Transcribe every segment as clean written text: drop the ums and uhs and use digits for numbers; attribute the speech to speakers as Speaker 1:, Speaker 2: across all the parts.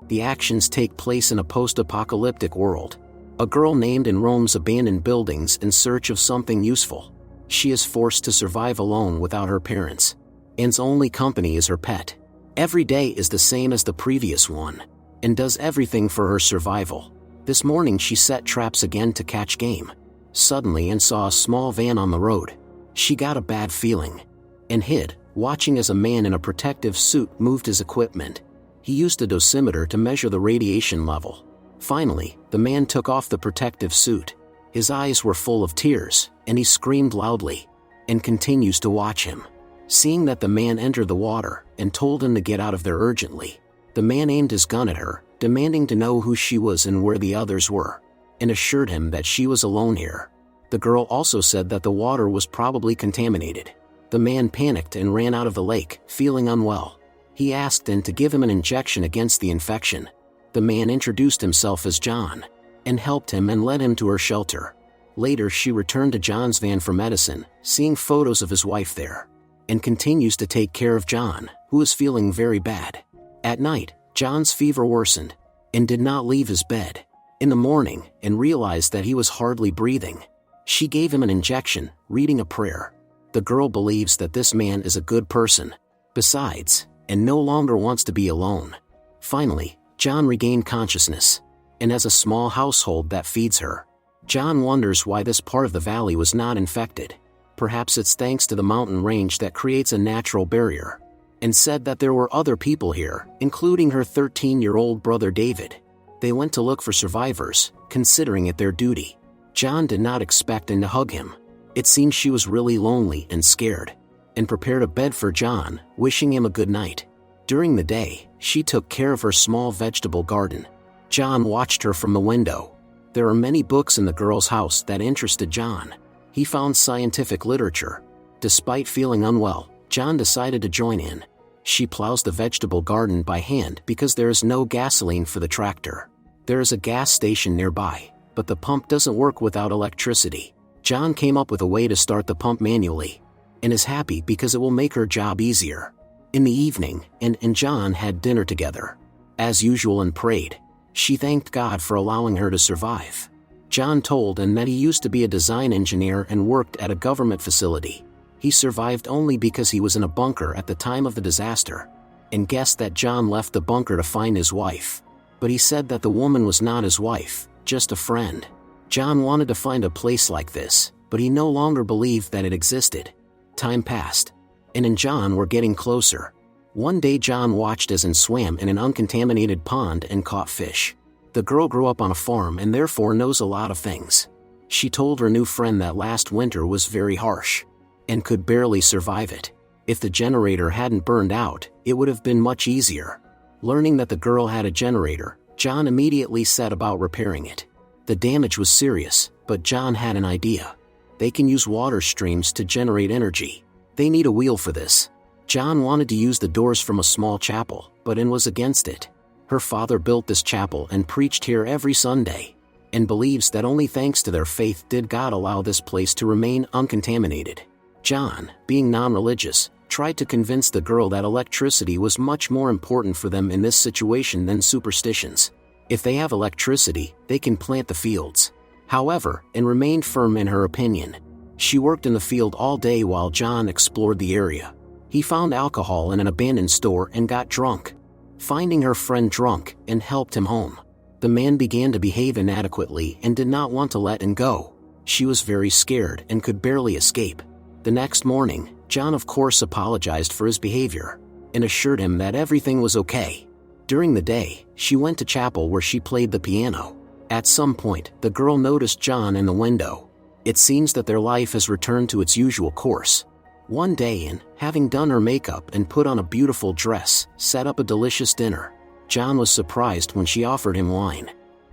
Speaker 1: The actions take place in a post-apocalyptic world. A girl named Anne roams abandoned buildings in search of something useful. She is forced to survive alone without her parents. Anne's only company is her pet. Every day is the same as the previous one, and does everything for her survival. This morning she set traps again to catch game. Suddenly Anne saw a small van on the road. She got a bad feeling, and hid, watching as a man in a protective suit moved his equipment. He used a dosimeter to measure the radiation level. Finally, the man took off the protective suit. His eyes were full of tears, and he screamed loudly. And continues to watch him. Seeing that the man entered the water, and told him to get out of there urgently, the man aimed his gun at her, demanding to know who she was and where the others were, and assured him that she was alone here. The girl also said that the water was probably contaminated. The man panicked and ran out of the lake, feeling unwell. He asked Anne to give him an injection against the infection. The man introduced himself as John, and helped him and led him to her shelter. Later she returned to John's van for medicine, seeing photos of his wife there, and continues to take care of John, who is feeling very bad. At night, John's fever worsened, and did not leave his bed. In the morning, Anne realized that he was hardly breathing. She gave him an injection, reading a prayer. The girl believes that this man is a good person. Besides, Anne no longer wants to be alone. Finally, John regained consciousness, and has a small household that feeds her. John wonders why this part of the valley was not infected. Perhaps it's thanks to the mountain range that creates a natural barrier. And said that there were other people here, including her 13-year-old brother David. They went to look for survivors, considering it their duty. John did not expect Anne to hug him. It seemed she was really lonely and scared, and prepared a bed for John, wishing him a good night. During the day, she took care of her small vegetable garden. John watched her from the window. There are many books in the girl's house that interested John. He found scientific literature. Despite feeling unwell, John decided to join in. She plows the vegetable garden by hand because there is no gasoline for the tractor. There is a gas station nearby, but the pump doesn't work without electricity. John came up with a way to start the pump manually, and is happy because it will make her job easier. In the evening, Anne and John had dinner together. As usual, and prayed. She thanked God for allowing her to survive. John told Anne that he used to be a design engineer and worked at a government facility. He survived only because he was in a bunker at the time of the disaster, and guessed that John left the bunker to find his wife. But he said that the woman was not his wife, just a friend. John wanted to find a place like this, but he no longer believed that it existed. Time passed, Anne and John were getting closer. One day John watched as Anne swam in an uncontaminated pond and caught fish. The girl grew up on a farm and therefore knows a lot of things. She told her new friend that last winter was very harsh, and could barely survive it. If the generator hadn't burned out, it would have been much easier. Learning that the girl had a generator, John immediately set about repairing it. The damage was serious, but John had an idea. They can use water streams to generate energy. They need a wheel for this. John wanted to use the doors from a small chapel, but Anne was against it. Her father built this chapel and preached here every Sunday, and believes that only thanks to their faith did God allow this place to remain uncontaminated. John, being non-religious, tried to convince the girl that electricity was much more important for them in this situation than superstitions. If they have electricity, they can plant the fields. However, Anne remained firm in her opinion. She worked in the field all day while John explored the area. He found alcohol in an abandoned store and got drunk. Finding her friend drunk, Anne helped him home. The man began to behave inadequately and did not want to let Anne go. She was very scared and could barely escape. The next morning, John of course apologized for his behavior, and assured him that everything was okay. During the day, she went to chapel where she played the piano. At some point, the girl noticed John in the window. It seems that their life has returned to its usual course. One day Anne, having done her makeup and put on a beautiful dress, set up a delicious dinner. John was surprised when she offered him wine.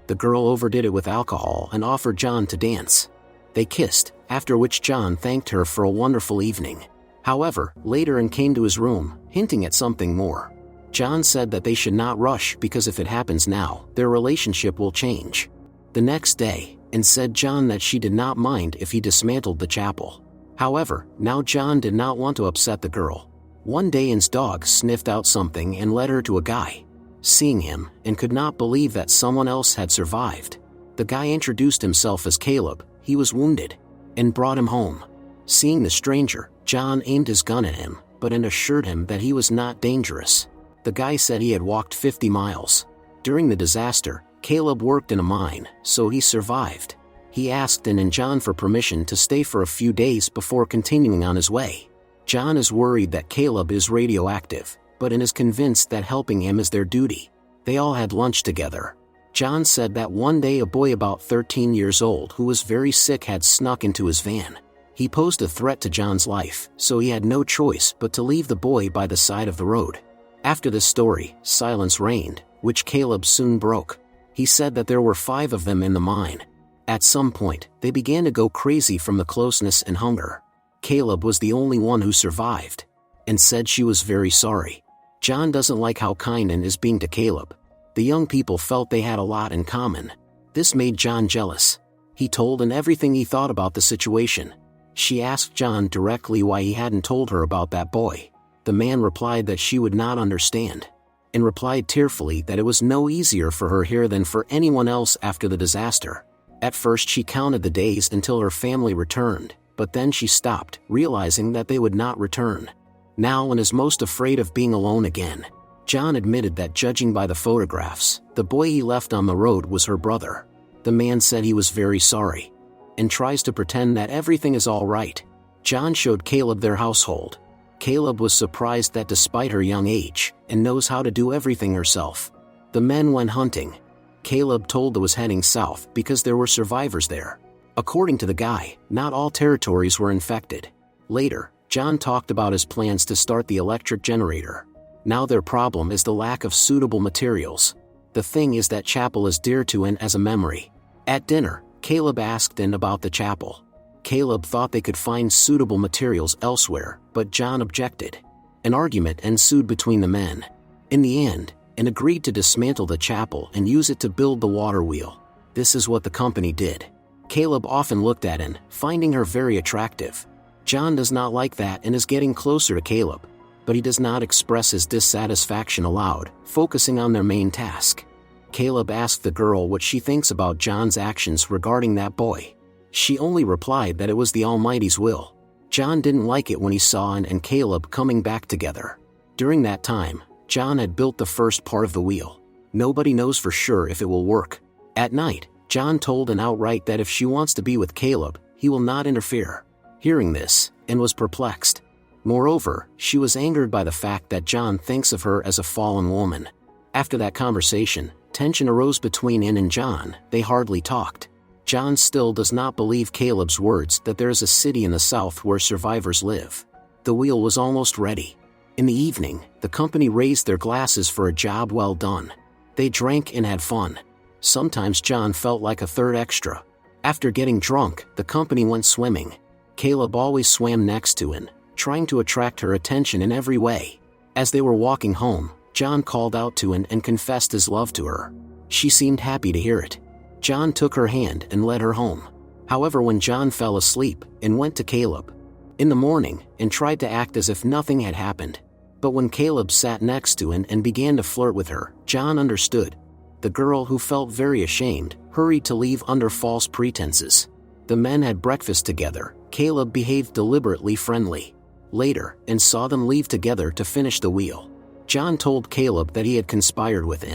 Speaker 1: The girl overdid it with alcohol and offered John to dance. They kissed, after which John thanked her for a wonderful evening. However, later Anne came to his room, hinting at something more. John said that they should not rush because if it happens now, their relationship will change. The next day, Anne said John that she did not mind if he dismantled the chapel. However, now John did not want to upset the girl. One day his dog sniffed out something and led her to a guy. Seeing him, and could not believe that someone else had survived. The guy introduced himself as Caleb, he was wounded, and brought him home. Seeing the stranger, John aimed his gun at him, but assured him that he was not dangerous. The guy said he had walked 50 miles. During the disaster, Caleb worked in a mine, so he survived. He asked John for permission to stay for a few days before continuing on his way. John is worried that Caleb is radioactive, but is convinced that helping him is their duty. They all had lunch together. John said that one day a boy about 13 years old who was very sick had snuck into his van. He posed a threat to John's life, so he had no choice but to leave the boy by the side of the road. After this story, silence reigned, which Caleb soon broke. He said that there were 5 of them in the mine. At some point, they began to go crazy from the closeness and hunger. Caleb was the only one who survived, and said she was very sorry. John doesn't like how Kynan is being to Caleb. The young people felt they had a lot in common. This made John jealous. He told everything he thought about the situation. She asked John directly why he hadn't told her about that boy. The man replied that she would not understand, and replied tearfully that it was no easier for her here than for anyone else after the disaster. At first she counted the days until her family returned, but then she stopped, realizing that they would not return. Now and is most afraid of being alone again. John admitted that judging by the photographs, the boy he left on the road was her brother. The man said he was very sorry, and tries to pretend that everything is all right. John showed Caleb their household. Caleb was surprised that despite her young age, and knows how to do everything herself. The men went hunting. Caleb told they was heading south because there were survivors there. According to the guy, not all territories were infected. Later, John talked about his plans to start the electric generator. Now their problem is the lack of suitable materials. The thing is that chapel is dear to as a memory. At dinner, Caleb asked about the chapel. Caleb thought they could find suitable materials elsewhere, but John objected. An argument ensued between the men. In the end, agreed to dismantle the chapel and use it to build the water wheel. This is what the company did. Caleb often looked at finding her very attractive. John does not like that and is getting closer to Caleb, but he does not express his dissatisfaction aloud, focusing on their main task. Caleb asked the girl what she thinks about John's actions regarding that boy. She only replied that it was the Almighty's will. John didn't like it when he saw and Caleb coming back together. During that time, John had built the first part of the wheel. Nobody knows for sure if it will work. At night, John told outright that if she wants to be with Caleb, he will not interfere. Hearing this, was perplexed. Moreover, she was angered by the fact that John thinks of her as a fallen woman. After that conversation, tension arose between and John. They hardly talked. John still does not believe Caleb's words that there is a city in the south where survivors live. The wheel was almost ready. In the evening, the company raised their glasses for a job well done. They drank and had fun. Sometimes John felt like a third extra. After getting drunk, the company went swimming. Caleb always swam next to trying to attract her attention in every way. As they were walking home, John called out to and confessed his love to her. She seemed happy to hear it. John took her hand and led her home. However, when John fell asleep went to Caleb in the morning tried to act as if nothing had happened. But when Caleb sat next to and began to flirt with her, John understood. The girl, who felt very ashamed, hurried to leave under false pretenses. The men had breakfast together. Caleb behaved deliberately friendly. Later, saw them leave together to finish the wheel. John told Caleb that he had conspired with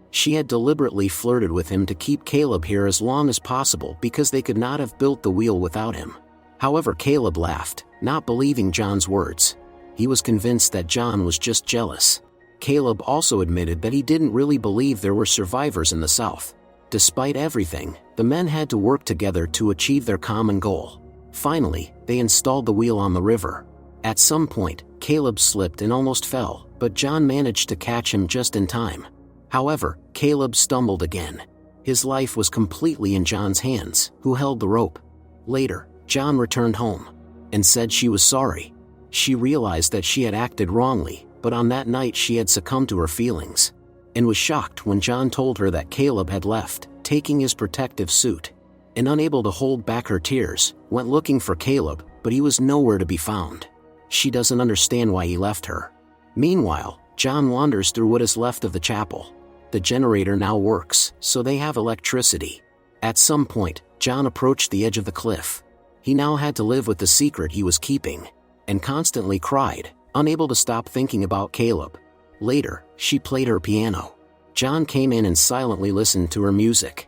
Speaker 1: She had deliberately flirted with him to keep Caleb here as long as possible because they could not have built the wheel without him. However, Caleb laughed, not believing John's words. He was convinced that John was just jealous. Caleb also admitted that he didn't really believe there were survivors in the south. Despite everything, the men had to work together to achieve their common goal. Finally, they installed the wheel on the river. At some point, Caleb slipped and almost fell, but John managed to catch him just in time. However, Caleb stumbled again. His life was completely in John's hands, who held the rope. Later, John returned home and said she was sorry. She realized that she had acted wrongly, but on that night she had succumbed to her feelings, and was shocked when John told her that Caleb had left, taking his protective suit. And unable to hold back her tears, went looking for Caleb, but he was nowhere to be found. She doesn't understand why he left her. Meanwhile, John wanders through what is left of the chapel. The generator now works, so they have electricity. At some point, John approached the edge of the cliff. He now had to live with the secret he was keeping, and constantly cried, unable to stop thinking about Caleb. Later, she played her piano. John came in and silently listened to her music.